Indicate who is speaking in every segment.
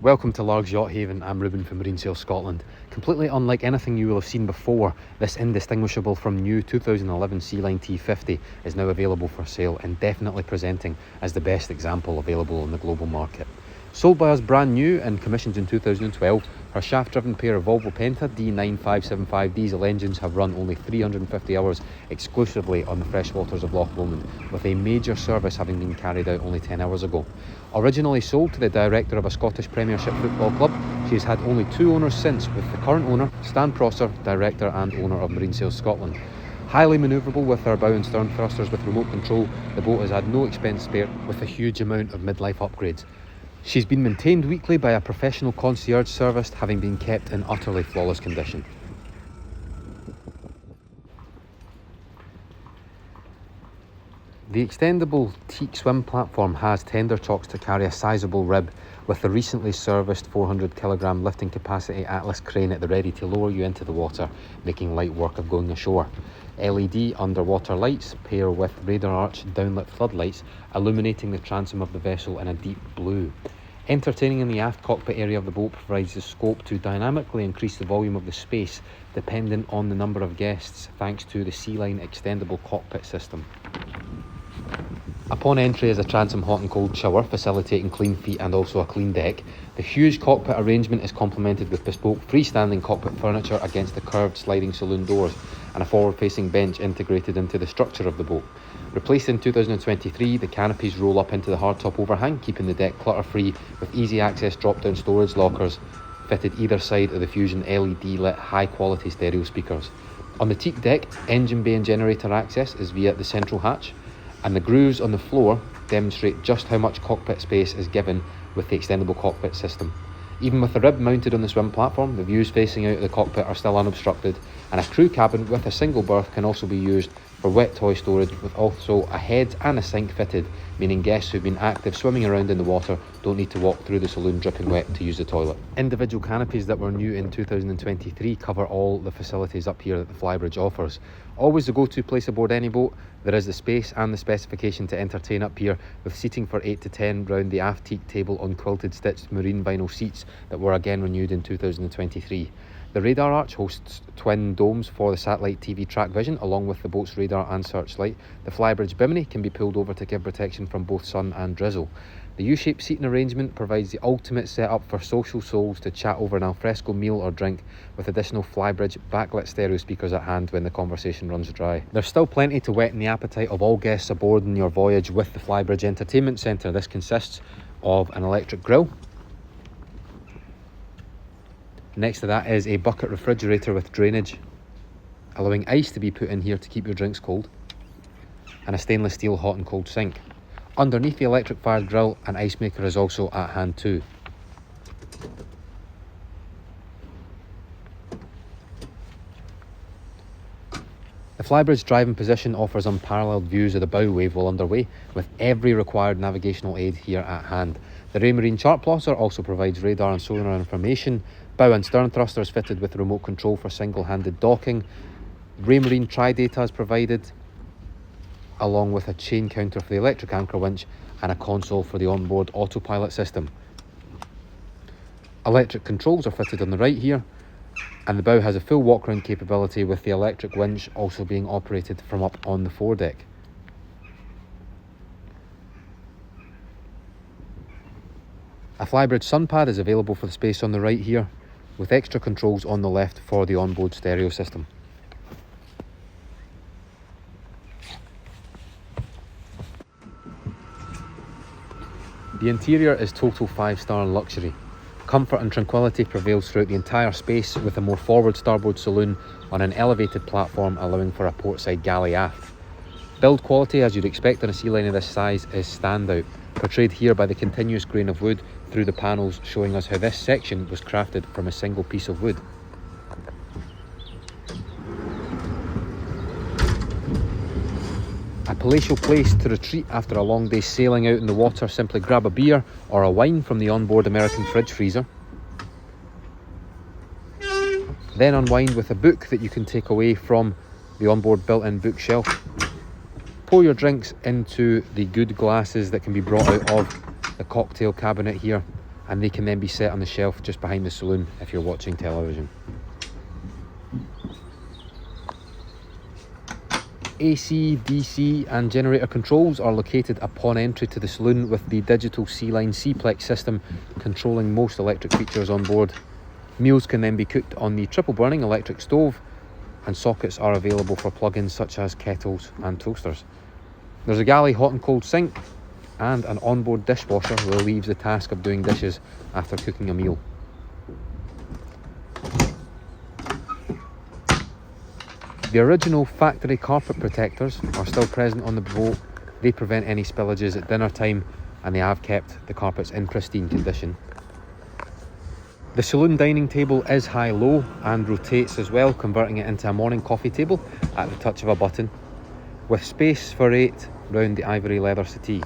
Speaker 1: Welcome to Larg's Yacht Haven. I'm Ruben from Marine Sales Scotland. Completely unlike anything you will have seen before, this indistinguishable from new 2011 Sealine T50 is now available for sale and definitely presenting as the best example available on the global market. Sold by us brand new and commissioned in 2012, her shaft-driven pair of Volvo Penta D9575 diesel engines have run only 350 hours exclusively on the freshwaters of Loch Lomond, with a major service having been carried out only 10 hours ago. Originally sold to the director of a Scottish Premiership football club, she has had only 2 owners since, with the current owner, Stan Prosser, director and owner of Marine Sales Scotland. Highly manoeuvrable with her bow and stern thrusters with remote control, the boat has had no expense spared with a huge amount of midlife upgrades. She's been maintained weekly by a professional concierge service, having been kept in utterly flawless condition. The extendable teak swim platform has tender chocks to carry a sizable rib, with the recently serviced 400 kilogram lifting capacity Atlas crane at the ready to lower you into the water, making light work of going ashore. LED underwater lights pair with radar arch downlit floodlights, illuminating the transom of the vessel in a deep blue. Entertaining in the aft cockpit area of the boat provides the scope to dynamically increase the volume of the space dependent on the number of guests, thanks to the Sealine extendable cockpit system. Upon entry is a transom hot and cold shower, facilitating clean feet and also a clean deck. The huge cockpit arrangement is complemented with bespoke freestanding cockpit furniture against the curved sliding saloon doors and a forward-facing bench integrated into the structure of the boat. Replaced in 2023, the canopies roll up into the hardtop overhang, keeping the deck clutter-free with easy access drop-down storage lockers fitted either side of the Fusion LED-lit high-quality stereo speakers. On the teak deck, engine bay and generator access is via the central hatch, and the grooves on the floor demonstrate just how much cockpit space is given with the extendable cockpit system. Even with the rib mounted on the swim platform, the views facing out of the cockpit are still unobstructed, and a crew cabin with a single berth can also be used for wet toy storage, with also a head and a sink fitted, meaning guests who've been active swimming around in the water don't need to walk through the saloon dripping wet to use the toilet. Individual canopies that were new in 2023 cover all the facilities up here that the Flybridge offers. Always the go-to place aboard any boat, there is the space and the specification to entertain up here, with seating for 8 to 10 round the aft teak table on quilted stitched marine vinyl seats that were again renewed in 2023. The radar arch hosts twin domes for the satellite TV track vision, along with the boat's radar and searchlight. The Flybridge bimini can be pulled over to give protection from both sun and drizzle. The U-shaped seating arrangement provides the ultimate setup for social souls to chat over an alfresco meal or drink, with additional Flybridge backlit stereo speakers at hand when the conversation runs dry. There's still plenty to whet the appetite of all guests aboard on your voyage with the Flybridge Entertainment Centre. This consists of an electric grill. Next to that is a bucket refrigerator with drainage, allowing ice to be put in here to keep your drinks cold, and a stainless steel hot and cold sink. Underneath the electric fired grill, an ice maker is also at hand too. The Flybridge driving position offers unparalleled views of the bow wave while underway, with every required navigational aid here at hand. The Raymarine chart plotter also provides radar and sonar information. Bow and stern thrusters fitted with remote control for single-handed docking. Raymarine tri-data is provided, along with a chain counter for the electric anchor winch and a console for the onboard autopilot system. Electric controls are fitted on the right here, and the bow has a full walk-round capability, with the electric winch also being operated from up on the foredeck. A Flybridge sun pad is available for the space on the right here, with extra controls on the left for the onboard stereo system. The interior is total 5-star luxury. Comfort and tranquility prevails throughout the entire space, with a more forward starboard saloon on an elevated platform allowing for a portside galley aft. Build quality, as you'd expect on a Sealine of this size, is standout, portrayed here by the continuous grain of wood through the panels, showing us how this section was crafted from a single piece of wood. A palatial place to retreat after a long day sailing out in the water. Simply grab a beer or a wine from the onboard American fridge freezer. Then unwind with a book that you can take away from the onboard built-in bookshelf. Pour your drinks into the good glasses that can be brought out of the cocktail cabinet here, and they can then be set on the shelf just behind the saloon if you're watching television. AC, DC and generator controls are located upon entry to the saloon, with the digital Sealine T50 system controlling most electric features on board. Meals can then be cooked on the triple burning electric stove, and sockets are available for plug-ins such as kettles and toasters. There's a galley hot and cold sink and an onboard dishwasher that relieves the task of doing dishes after cooking a meal. The original factory carpet protectors are still present on the boat. They prevent any spillages at dinner time, and they have kept the carpets in pristine condition. The saloon dining table is high-low and rotates as well, converting it into a morning coffee table at the touch of a button, with space for 8 round the ivory leather settee.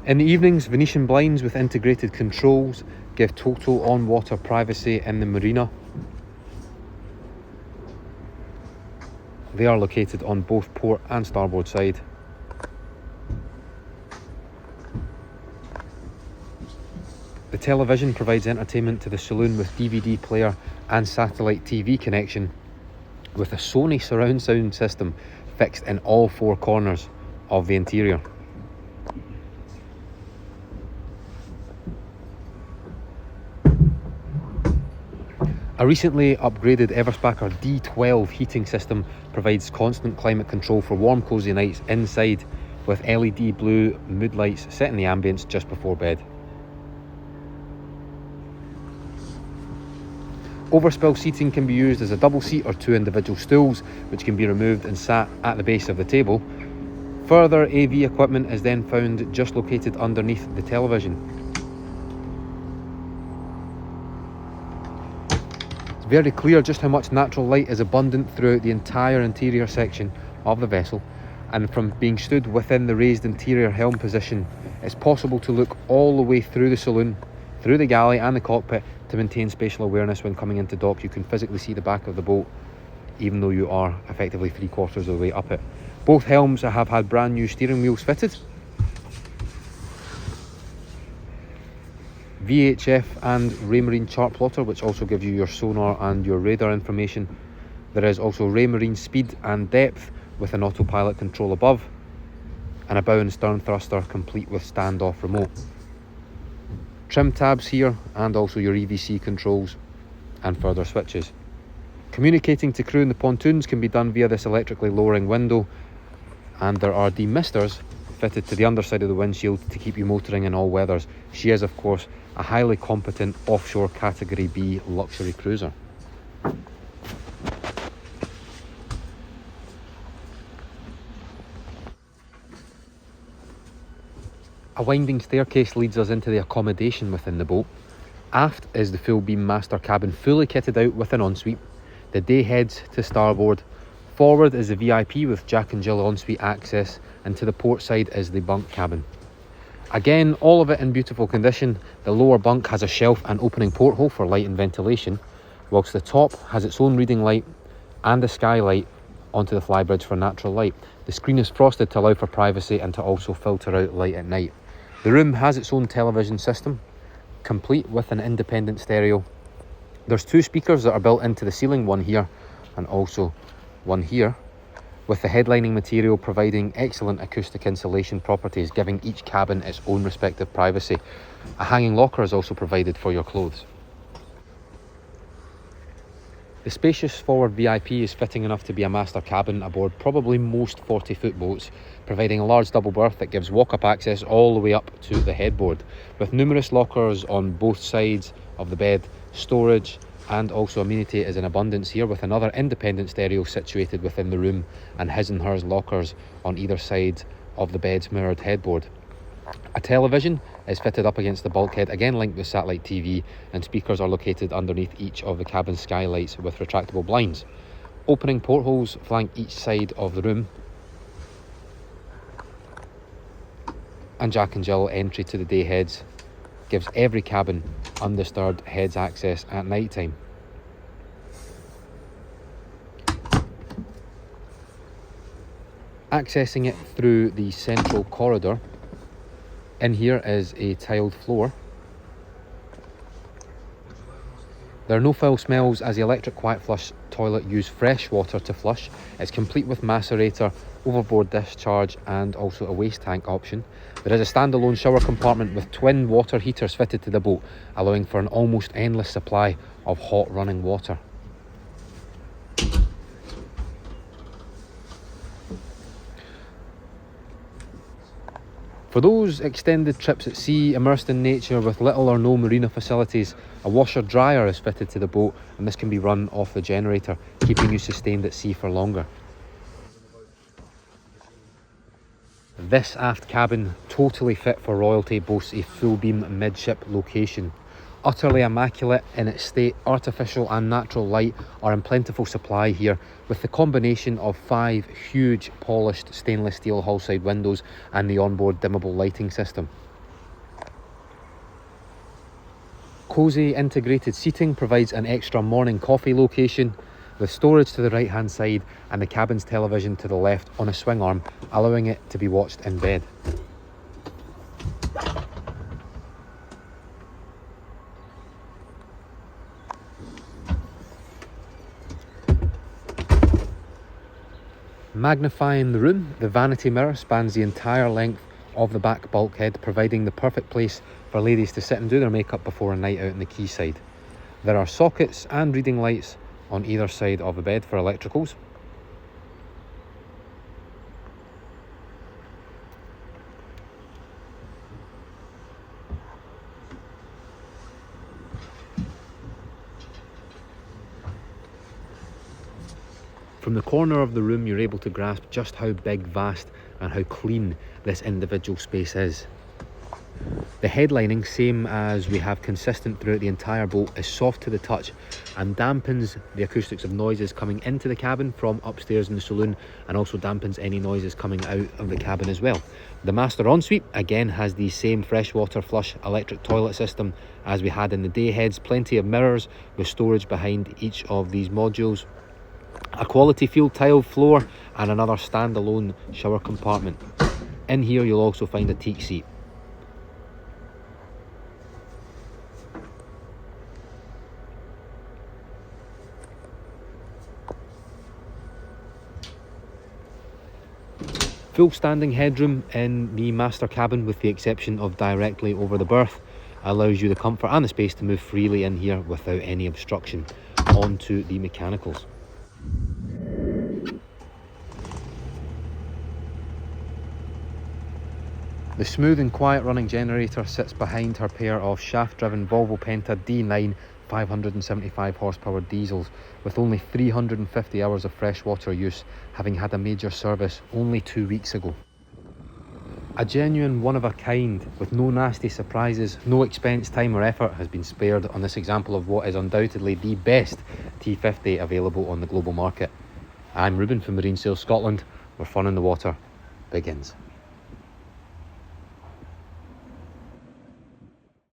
Speaker 1: In the evenings, Venetian blinds with integrated controls give total on-water privacy in the marina. They are located on both port and starboard side. The television provides entertainment to the saloon with DVD player and satellite TV connection, with a Sony surround sound system fixed in all 4 corners of the interior. A recently upgraded Everspacher D12 heating system provides constant climate control for warm, cosy nights inside, with LED blue mood lights set in the ambience just before bed. Overspill seating can be used as a double seat or 2 individual stools, which can be removed and sat at the base of the table. Further AV equipment is then found just located underneath the television. Very clear just how much natural light is abundant throughout the entire interior section of the vessel, and from being stood within the raised interior helm position, it's possible to look all the way through the saloon, through the galley and the cockpit to maintain spatial awareness. When coming into dock, you can physically see the back of the boat, even though you are effectively 3/4 of the way up it. Both helms have had brand new steering wheels fitted. VHF and Raymarine chart plotter, which also gives you your sonar and your radar information. There is also Raymarine speed and depth with an autopilot control above, and a bow and stern thruster complete with standoff remote. Trim tabs here, and also your EVC controls and further switches. Communicating to crew in the pontoons can be done via this electrically lowering window, and there are demisters fitted to the underside of the windshield to keep you motoring in all weathers. She is, of course, a highly competent offshore Category B luxury cruiser. A winding staircase leads us into the accommodation within the boat. Aft is the full beam master cabin, fully kitted out with an ensuite. The day heads to starboard. Forward is the VIP with Jack and Jill ensuite access, and to the port side is the bunk cabin. Again, all of it in beautiful condition. The lower bunk has a shelf and opening porthole for light and ventilation, whilst the top has its own reading light and a skylight onto the flybridge for natural light. The screen is frosted to allow for privacy and to also filter out light at night. The room has its own television system, complete with an independent stereo. There's 2 speakers that are built into the ceiling, one here and also one here, with the headlining material providing excellent acoustic insulation properties, giving each cabin its own respective privacy. A hanging locker is also provided for your clothes. The spacious forward VIP is fitting enough to be a master cabin aboard probably most 40-foot boats, providing a large double berth that gives walk-up access all the way up to the headboard, with numerous lockers on both sides of the bed, storage and also amenity is in abundance here, with another independent stereo situated within the room and his and hers lockers on either side of the bed's mirrored headboard. A television is fitted up against the bulkhead, again linked with satellite TV, and speakers are located underneath each of the cabin skylights with retractable blinds. Opening portholes flank each side of the room, and Jack and Jill entry to the day heads gives every cabin undisturbed heads access at night time. Accessing it through the central corridor, in here is a tiled floor. There are no foul smells as the electric quiet flush toilet uses fresh water to flush. It's complete with macerator, overboard discharge and also a waste tank option. There is a standalone shower compartment with twin water heaters fitted to the boat, allowing for an almost endless supply of hot running water. For those extended trips at sea, immersed in nature with little or no marina facilities, a washer dryer is fitted to the boat, and this can be run off the generator, keeping you sustained at sea for longer. This aft cabin, totally fit for royalty, boasts a full beam midship location. Utterly immaculate in its state, artificial and natural light are in plentiful supply here, with the combination of 5 huge polished stainless steel hull-side windows and the onboard dimmable lighting system. Cosy integrated seating provides an extra morning coffee location, with storage to the right hand side and the cabin's television to the left on a swing arm, allowing it to be watched in bed. Magnifying the room, the vanity mirror spans the entire length of the back bulkhead, providing the perfect place for ladies to sit and do their makeup before a night out in the quayside. There are sockets and reading lights on either side of the bed for electricals. From the corner of the room, you're able to grasp just how big, vast and how clean this individual space is. The headlining, same as we have consistent throughout the entire boat, is soft to the touch and dampens the acoustics of noises coming into the cabin from upstairs in the saloon, and also dampens any noises coming out of the cabin as well. The master ensuite again has the same freshwater flush electric toilet system as we had in the day heads, plenty of mirrors with storage behind each of these modules, a quality field tile floor and another standalone shower compartment. In here you'll also find a teak seat. Full standing headroom in the master cabin, with the exception of directly over the berth, allows you the comfort and the space to move freely in here without any obstruction. On to the mechanicals. The smooth and quiet running generator sits behind her pair of shaft-driven Volvo Penta D9 575 horsepower diesels, with only 350 hours of freshwater use, having had a major service only 2 weeks ago. A genuine one-of-a-kind, with no nasty surprises, no expense, time or effort has been spared on this example of what is undoubtedly the best T50 available on the global market. I'm Ruben from Marine Sales Scotland, where fun in the water begins.